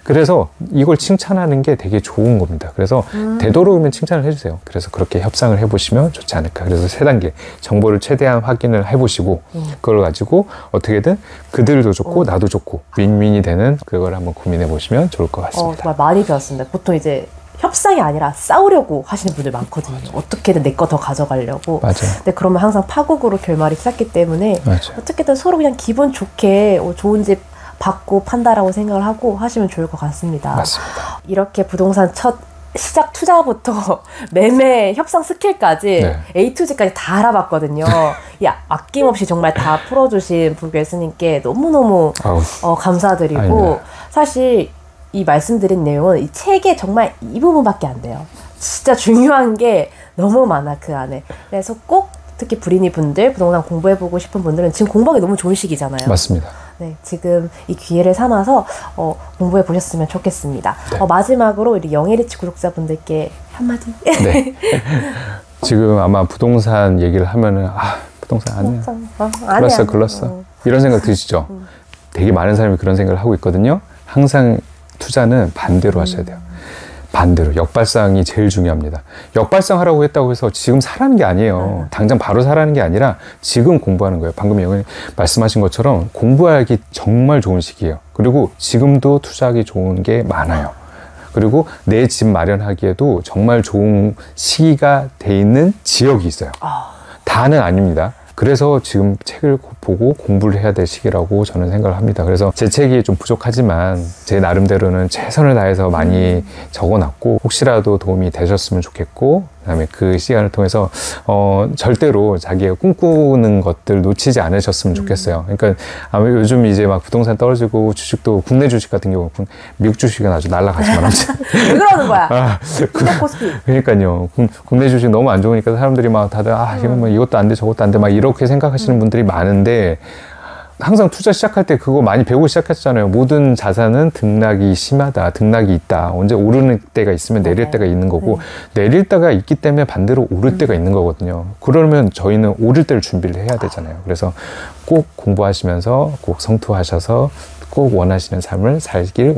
그래서 이걸 칭찬하는 게 되게 좋은 겁니다. 그래서 되도록이면 칭찬을 해주세요. 그래서 그렇게 협상을 해보시면 좋지 않을까. 그래서 3단계 정보를 최대한 확인을 해보시고 그걸 가지고 어떻게든 그들도 좋고 나도 좋고 윈윈이 되는 그걸 한번 고민해 보시면 좋을 것 같습니다.
정말 많이 배웠습니다. 보통 이제 협상이 아니라 싸우려고 하시는 분들 많거든요. 맞아. 어떻게든 내 거 더 가져가려고.
맞아요.
근데 그러면 항상 파국으로 결말이 쌌기 때문에 맞아요. 어떻게든 서로 그냥 기분 좋게 좋은 집 받고 판다라고 생각을 하고 하시면 좋을 것 같습니다.
맞습니다.
이렇게 부동산 첫 시작 투자부터 매매 협상 스킬까지 A to Z까지 다 알아봤거든요. 아낌없이 정말 다 풀어주신 부교수님께 너무너무 감사드리고
아니네.
사실 이 말씀드린 내용은 이 책에 정말 이 부분밖에 안 돼요. 진짜 중요한 게 너무 많아 그 안에. 그래서 꼭 특히 불인이 분들 부동산 공부해보고 싶은 분들은 지금 공부하기 너무 좋은 시기잖아요.
맞습니다.
네, 지금 이 기회를 삼아서 공부해 보셨으면 좋겠습니다.
네.
마지막으로 우리 영예리치 구독자분들께 한마디.
네. 지금 아마 부동산 얘기를 하면은 부동산 아니야. 글렀어. 이런 생각 드시죠? 되게 많은 사람이 그런 생각을 하고 있거든요. 항상 투자는 반대로 하셔야 돼요. 반대로 역발상이 제일 중요합니다. 역발상 하라고 했다고 해서 지금 사라는 게 아니에요. 당장 바로 사라는 게 아니라 지금 공부하는 거예요. 방금 영훈이 말씀하신 것처럼 공부하기 정말 좋은 시기예요. 그리고 지금도 투자하기 좋은 게 많아요. 그리고 내 집 마련하기에도 정말 좋은 시기가 돼 있는 지역이 있어요. 다는 아닙니다. 그래서 지금 책을 보고 공부를 해야 될 시기라고 저는 생각을 합니다. 그래서 제 책이 좀 부족하지만 제 나름대로는 최선을 다해서 많이 적어놨고 혹시라도 도움이 되셨으면 좋겠고 그다음에 그 시간을 통해서 절대로 자기가 꿈꾸는 것들 놓치지 않으셨으면 좋겠어요. 그러니까 아마 요즘 이제 막 부동산 떨어지고 주식도 국내 주식 같은 경우 미국 주식은 아주 날아가지만
왜 그러는 거야?
그러니까요. 국내 주식 너무 안 좋으니까 사람들이 막 다들 이건 뭐 이것도 안 돼 저것도 안 돼 막 이렇게 생각하시는 분들이 많은데 항상 투자 시작할 때 그거 많이 배우고 시작했잖아요. 모든 자산은 등락이 심하다. 등락이 있다. 언제 오르는 때가 있으면 내릴 때가 있는 거고 내릴 때가 있기 때문에 반대로 오를 때가 있는 거거든요. 그러면 저희는 오를 때를 준비를 해야 되잖아요. 그래서 꼭 공부하시면서 꼭 성투하셔서 꼭 원하시는 삶을 살길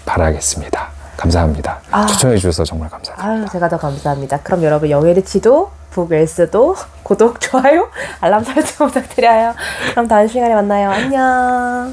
바라겠습니다. 감사합니다. 추천해 주셔서 정말 감사합니다.
제가 더 감사합니다. 그럼 여러분 영예리치도 북웰스도 구독, 좋아요, 알람 설정 부탁드려요. 그럼 다음 시간에 만나요. 안녕.